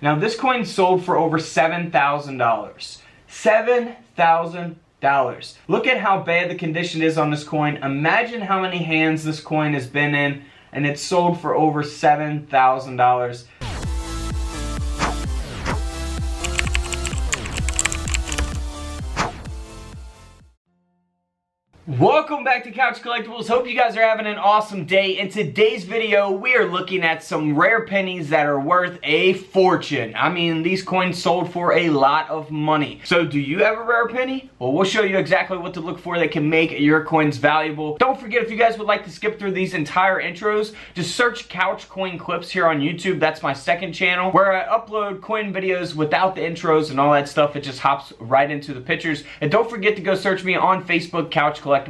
Now this coin sold for over $7,000. $7,000. Look at how bad the condition is on this coin. Imagine how many hands this coin has been in, and it's sold for over $7,000. Welcome back to Couch Collectibles. Hope you guys are having an awesome day. In today's video, we are looking at some rare pennies that are worth a fortune. I mean, these coins sold for a lot of money. So do you have a rare penny? Well, we'll show you exactly what to look for that can make your coins valuable. Don't forget, if you guys would like to skip through these entire intros, just search Couch Coin Clips here on YouTube. That's my second channel where I upload coin videos without the intros and all that stuff. It just hops right into the pictures. And don't forget to go search me on Facebook, Couch Collectibles.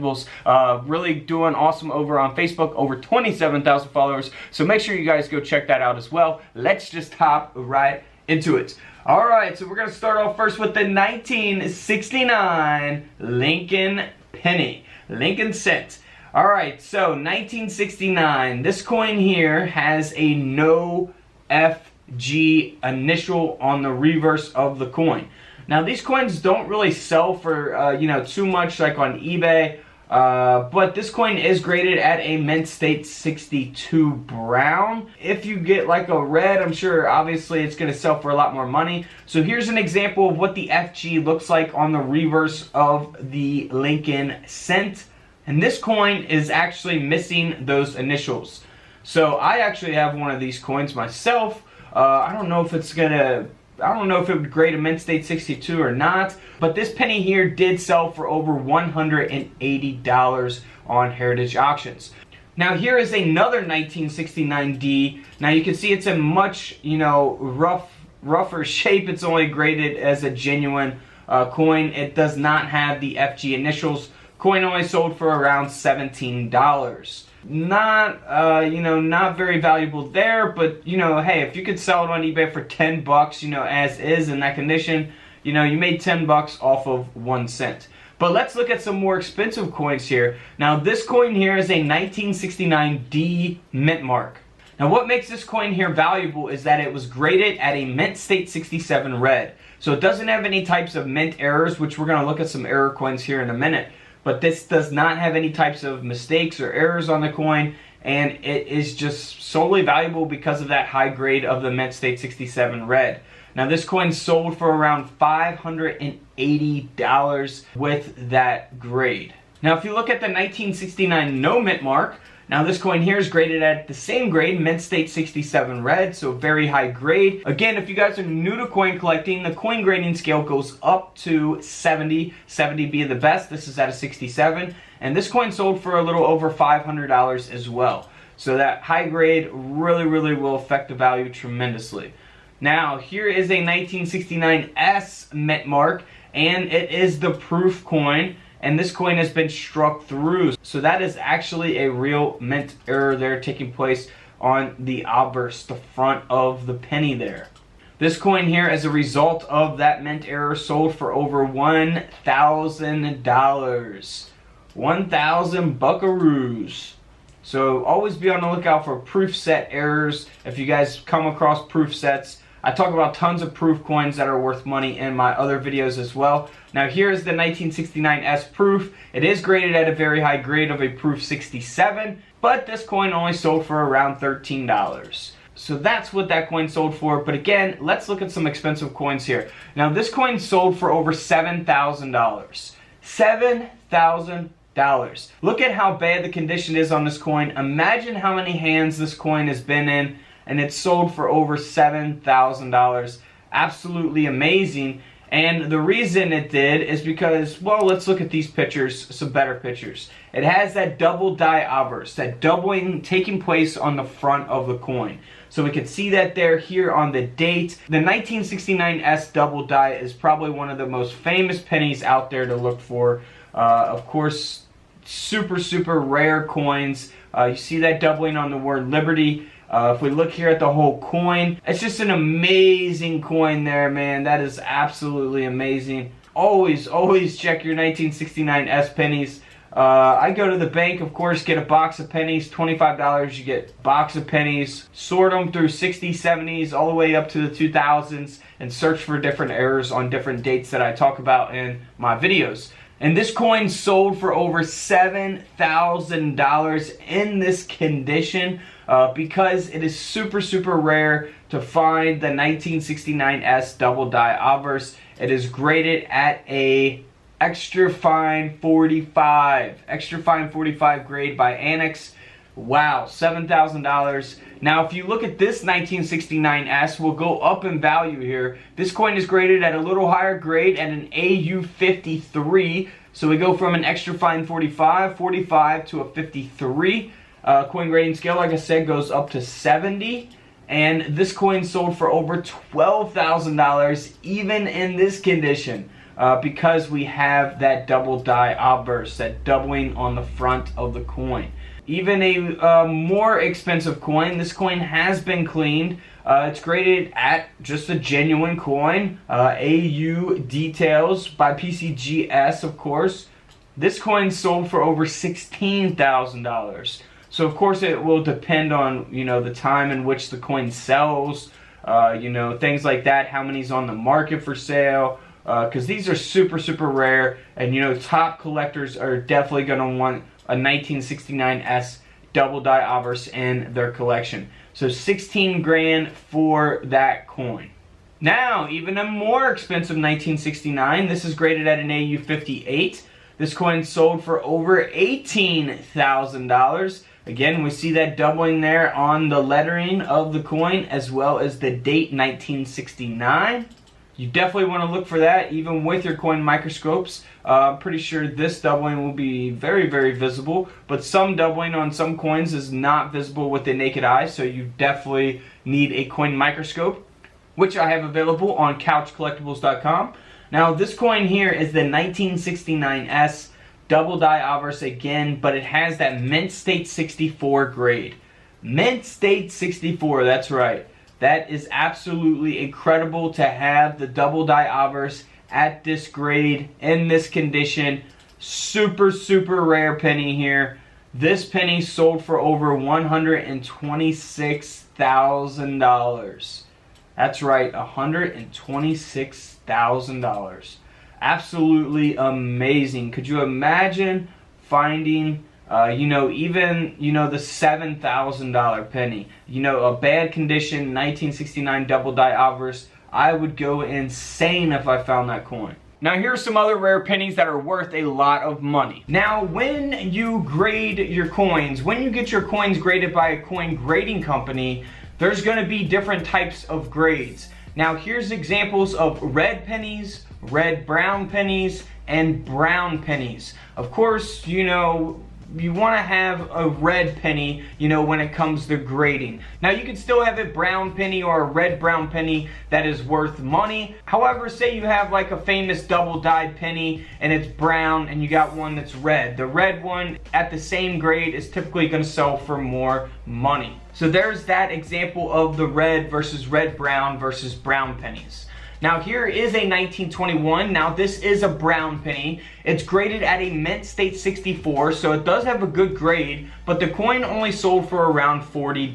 Really doing awesome over on Facebook, over 27,000 followers, so make sure you guys go check that out as well. Let's just hop right into it. Alright, so we're going to start off first with the 1969 Lincoln penny, Lincoln cent. Alright, so 1969, this coin here has a no FG initial on the reverse of the coin. Now these coins don't really sell for too much like on eBay, but this coin is graded at a mint state 62 brown. If you get like a red, I'm sure obviously it's going to sell for a lot more money. So here's an example of what the FG looks like on the reverse of the Lincoln cent, and this coin is actually missing those initials. So I actually have one of these coins myself. I don't know if it would grade a mint state 62 or not, but this penny here did sell for over $180 on Heritage Auctions. Now here is another 1969D. Now you can see it's in much, rougher shape. It's only graded as a genuine coin. It does not have the FG initials. Coin only sold for around $17. Not not very valuable there, but hey, if you could sell it on eBay for 10 bucks, as is in that condition, you made 10 bucks off of 1 cent. But let's look at some more expensive coins here. Now this coin here is a 1969 D mint mark. Now what makes this coin here valuable is that it was graded at a mint state 67 red. So it doesn't have any types of mint errors, which we're going to look at some error coins here in a minute. But this does not have any types of mistakes or errors on the coin, and it is just solely valuable because of that high grade of the mint state 67 red. Now this coin sold for around $580 with that grade. Now if you look at the 1969 no mint mark, now this coin here is graded at the same grade, mint state 67 red, so very high grade. Again, if you guys are new to coin collecting, the coin grading scale goes up to 70, 70 being the best. This is at a 67, and this coin sold for a little over $500 as well. So that high grade really will affect the value tremendously. Now here is a 1969 S mint mark, and it is the proof coin. And this coin has been struck through. So that is actually a real mint error there taking place on the obverse, the front of the penny there. This coin here, as a result of that mint error, sold for over $1,000. 1,000 buckaroos. So always be on the lookout for proof set errors. If you guys come across proof sets, I talk about tons of proof coins that are worth money in my other videos as well. Now here is the 1969 S proof. It is graded at a very high grade of a proof 67, but this coin only sold for around $13. So that's what that coin sold for. But again, let's look at some expensive coins here. Now this coin sold for over $7,000. $7,000. Look at how bad the condition is on this coin. Imagine how many hands this coin has been in, and it's sold for over $7,000. Absolutely amazing. And the reason it did is because, well, let's look at these pictures, some better pictures. It has that double die obverse, that doubling taking place on the front of the coin. So we can see that there here on the date. The 1969 S double die is probably one of the most famous pennies out there to look for. Of course, super rare coins. You see that doubling on the word Liberty. If we look here at the whole coin, it's just an amazing coin there, man. That is absolutely amazing. Always check your 1969 S pennies. I go to the bank, of course, get a box of pennies, $25. You get a box of pennies, sort them through 60s, 70s, all the way up to the 2000s, and search for different errors on different dates that I talk about in my videos. And this coin sold for over $7,000 in this condition because it is super, super rare to find the 1969S double die obverse. It is graded at a extra fine 45 grade by Annex. Wow, $7,000. Now if you look at this 1969S, we'll go up in value here. This coin is graded at a little higher grade at an AU 53. So we go from an extra fine 45 to a 53. Coin grading scale, like I said, goes up to 70. And this coin sold for over $12,000 even in this condition. Because we have that double die obverse, that doubling on the front of the coin. Even a more expensive coin, this coin has been cleaned. It's graded at just a genuine coin. AU details by PCGS, of course. This coin sold for over $16,000. So of course it will depend on, you know, the time in which the coin sells, you know, things like that, how many's on the market for sale. Because these are super, super rare, and you know, top collectors are definitely going to want a 1969S double die obverse in their collection. So 16 grand for that coin. Now, even a more expensive 1969. This is graded at an AU 58. This coin sold for over $18,000. Again, we see that doubling there on the lettering of the coin, as well as the date 1969. You definitely want to look for that, even with your coin microscopes. I'm pretty sure this doubling will be very, very visible, but some doubling on some coins is not visible with the naked eye, so you definitely need a coin microscope, which I have available on couchcollectibles.com. Now, this coin here is the 1969S double die obverse again, but it has that Mint State 64 grade. Mint State 64, that's right. That is absolutely incredible to have the double die obverse at this grade, in this condition. Super, super rare penny here. This penny sold for over $126,000. That's right, $126,000. Absolutely amazing. Could you imagine finding you know, even, you know, the $7,000 penny, you know, a bad condition 1969 double die obverse? I would go insane if I found that coin. Now here's some other rare pennies that are worth a lot of money. Now when you grade your coins, when you get your coins graded by a coin grading company, there's going to be different types of grades. Now here's examples of red pennies, red brown pennies, and brown pennies. Of course, you know, you want to have a red penny, you know, when it comes to grading. Now you can still have a brown penny or a red brown penny that is worth money. However, say you have like a famous double dyed penny and it's brown and you got one that's red. The red one at the same grade is typically going to sell for more money. So there's that example of the red versus red brown versus brown pennies. Now here is a 1921. Now this is a brown penny. It's graded at a Mint State 64, so it does have a good grade, but the coin only sold for around $40.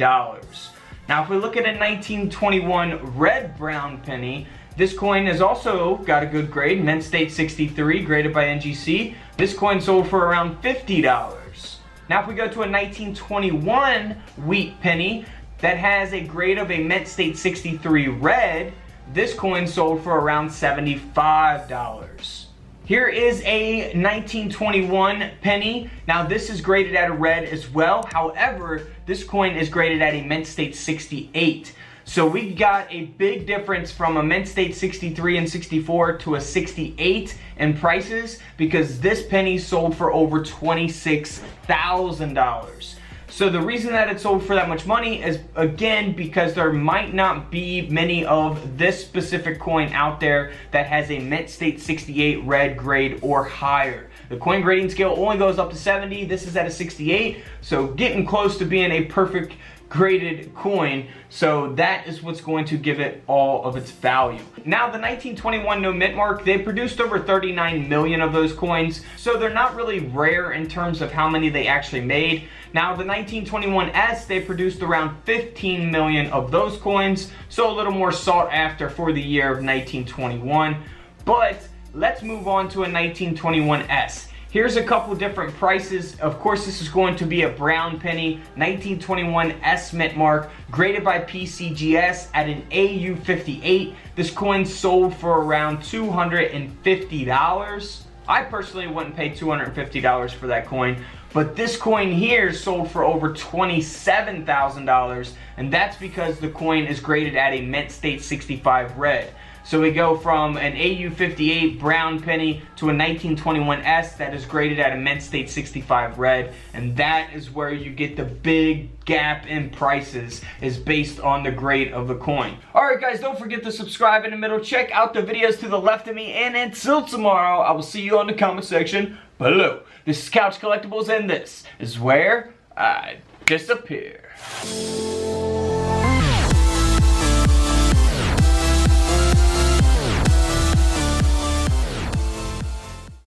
Now if we look at a 1921 red brown penny, this coin has also got a good grade, Mint State 63, graded by NGC. This coin sold for around $50. Now if we go to a 1921 wheat penny that has a grade of a Mint State 63 red, this coin sold for around $75. Here is a 1921 penny. Now this is graded at a red as well. However, this coin is graded at a Mint State 68. So we got a big difference from a Mint State 63 and 64 to a 68 in prices, because this penny sold for over $26,000. So the reason that it sold for that much money is, again, because there might not be many of this specific coin out there that has a Mint State 68 red grade or higher. The coin grading scale only goes up to 70. This is at a 68, so getting close to being a perfect graded coin, so that is what's going to give it all of its value. Now the 1921 no mint mark, they produced over 39 million of those coins, so they're not really rare in terms of how many they actually made. Now the 1921S, they produced around 15 million of those coins, so a little more sought after for the year of 1921. But let's move on to a 1921S. Here's a couple different prices. Of course, this is going to be a brown penny, 1921 S mint mark, graded by PCGS at an AU58. This coin sold for around $250. I personally wouldn't pay $250 for that coin, but this coin here sold for over $27,000, and that's because the coin is graded at a mint state 65 red. So we go from an AU58 brown penny to a 1921S that is graded at a mint state 65 red, and that is where you get the big gap in prices, is based on the grade of the coin. Alright guys, don't forget to subscribe in the middle, check out the videos to the left of me, and until tomorrow, I will see you on the comment section below. This is Couch Collectibles, and this is where I disappear.